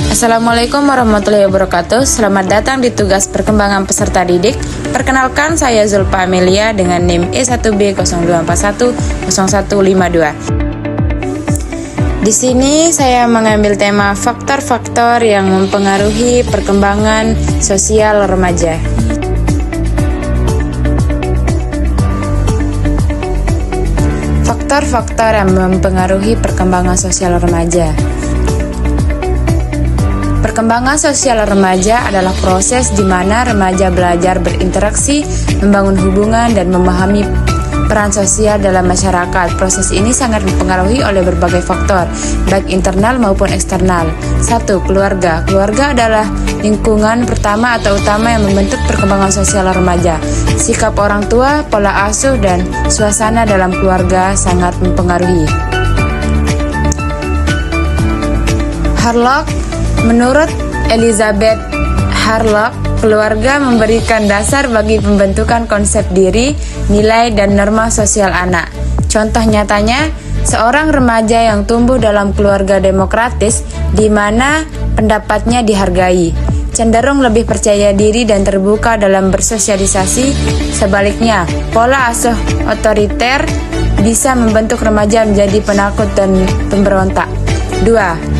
Assalamualaikum warahmatullahi wabarakatuh. Selamat datang di tugas perkembangan peserta didik. Perkenalkan, saya Zulfa Amelia dengan NIM E1B02410152. Di sini saya mengambil tema faktor-faktor yang mempengaruhi perkembangan sosial remaja. Faktor-faktor yang mempengaruhi perkembangan sosial remaja. Perkembangan sosial remaja adalah proses di mana remaja belajar berinteraksi, membangun hubungan, dan memahami peran sosial dalam masyarakat. Proses ini sangat dipengaruhi oleh berbagai faktor, baik internal maupun eksternal. 1. Keluarga. Keluarga adalah lingkungan pertama atau utama yang membentuk perkembangan sosial remaja. Sikap orang tua, pola asuh, dan suasana dalam keluarga sangat mempengaruhi. Harlock. Menurut Elizabeth Harlock, keluarga memberikan dasar bagi pembentukan konsep diri, nilai, dan norma sosial anak. Contoh nyatanya, seorang remaja yang tumbuh dalam keluarga demokratis di mana pendapatnya dihargai, cenderung lebih percaya diri dan terbuka dalam bersosialisasi. Sebaliknya, pola asuh otoriter bisa membentuk remaja menjadi penakut dan pemberontak. 2.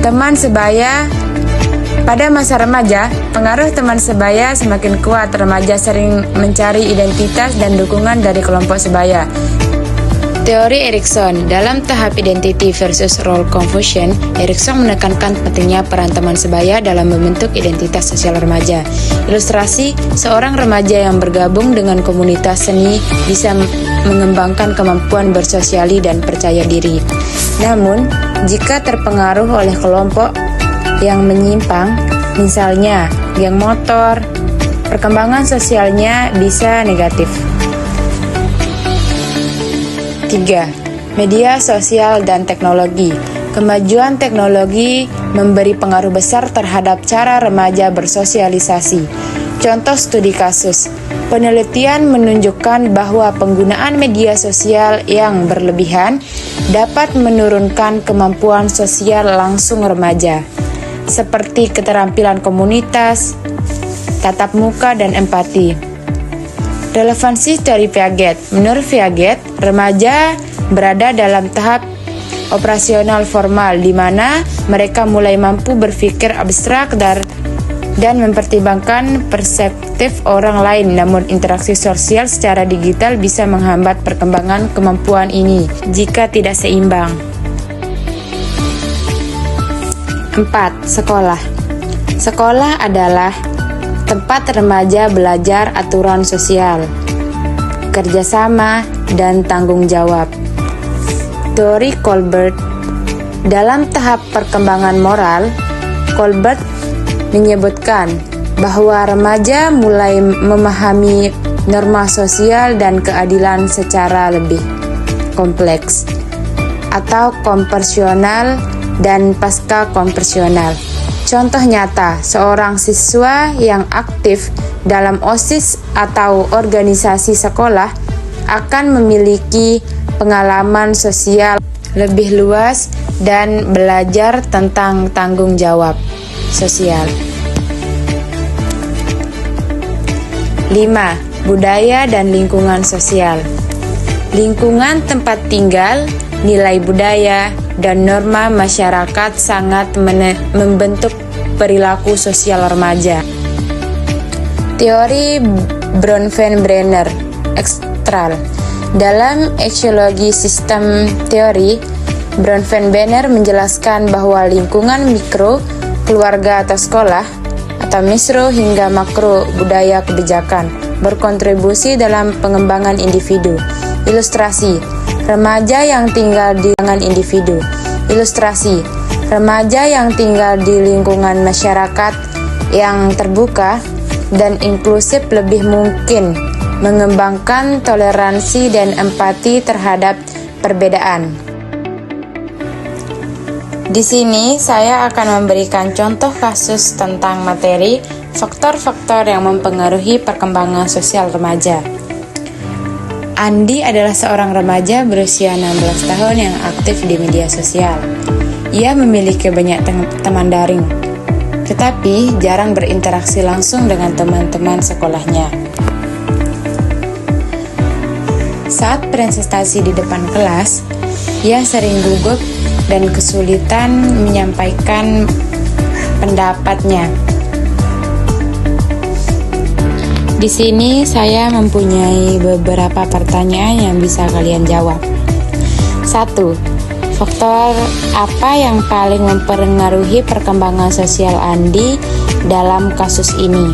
Teman sebaya. Pada masa remaja, pengaruh teman sebaya semakin kuat. Remaja sering mencari identitas dan dukungan dari kelompok sebaya. Teori Erikson. Dalam tahap identity versus role confusion, Erikson menekankan pentingnya peran teman sebaya dalam membentuk identitas sosial remaja. Ilustrasi, seorang remaja yang bergabung dengan komunitas seni bisa mengembangkan kemampuan bersosiali dan percaya diri. Namun, jika terpengaruh oleh kelompok yang menyimpang, misalnya geng motor, perkembangan sosialnya bisa negatif. 3. Media sosial dan teknologi. Kemajuan teknologi memberi pengaruh besar terhadap cara remaja bersosialisasi. Contoh studi kasus. Penelitian menunjukkan bahwa penggunaan media sosial yang berlebihan dapat menurunkan kemampuan sosial langsung remaja, seperti keterampilan komunitas, tatap muka, dan empati. Relevansi teori Piaget. Menurut Piaget, remaja berada dalam tahap operasional formal di mana mereka mulai mampu berpikir abstrak dan mempertimbangkan perspektif orang lain. Namun interaksi sosial secara digital bisa menghambat perkembangan kemampuan ini jika tidak seimbang. 4. Sekolah. Sekolah adalah tempat remaja belajar aturan sosial, kerjasama, dan tanggung jawab. Teori Colbert. Dalam tahap perkembangan moral, Colbert menyebutkan bahwa remaja mulai memahami norma sosial dan keadilan secara lebih kompleks atau kompersional dan pasca kompersional. Contoh nyata, seorang siswa yang aktif dalam OSIS atau organisasi sekolah akan memiliki pengalaman sosial lebih luas dan belajar tentang tanggung jawab sosial. 5. Budaya dan lingkungan sosial. Lingkungan tempat tinggal, nilai budaya, dan norma masyarakat sangat membentuk perilaku sosial remaja. Teori Bronfenbrenner ekstral. Dalam aksiologi sistem teori, Bronfenbrenner menjelaskan bahwa lingkungan mikro, keluarga atau sekolah, atau mikro hingga makro, budaya kebijakan, berkontribusi dalam pengembangan individu. Ilustrasi, remaja yang tinggal di lingkungan individu. Ilustrasi, remaja yang tinggal di lingkungan masyarakat yang terbuka dan inklusif lebih mungkin mengembangkan toleransi dan empati terhadap perbedaan. Di sini saya akan memberikan contoh kasus tentang materi faktor-faktor yang mempengaruhi perkembangan sosial remaja. Andi adalah seorang remaja berusia 16 tahun yang aktif di media sosial. Ia memiliki banyak teman daring, tetapi jarang berinteraksi langsung dengan teman-teman sekolahnya. Saat presentasi di depan kelas, ia sering gugup dan kesulitan menyampaikan pendapatnya. Di sini saya mempunyai beberapa pertanyaan yang bisa kalian jawab. 1. Faktor apa yang paling mempengaruhi perkembangan sosial Andi dalam kasus ini?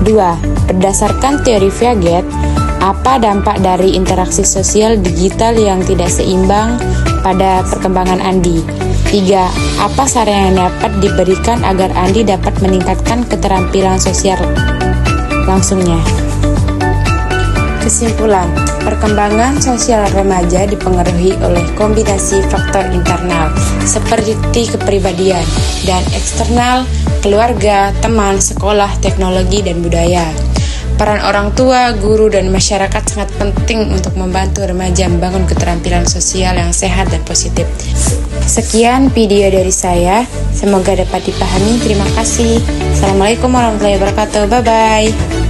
2. Berdasarkan teori Piaget, apa dampak dari interaksi sosial digital yang tidak seimbang pada perkembangan Andi? 3. Apa saran yang dapat diberikan agar Andi dapat meningkatkan keterampilan sosial langsungnya? Kesimpulan, perkembangan sosial remaja dipengaruhi oleh kombinasi faktor internal seperti kepribadian dan eksternal, keluarga, teman, sekolah, teknologi, dan budaya. Peran orang tua, guru, dan masyarakat sangat penting untuk membantu remaja membangun keterampilan sosial yang sehat dan positif. Sekian video dari saya, semoga dapat dipahami. Terima kasih. Assalamualaikum warahmatullahi wabarakatuh. Bye-bye.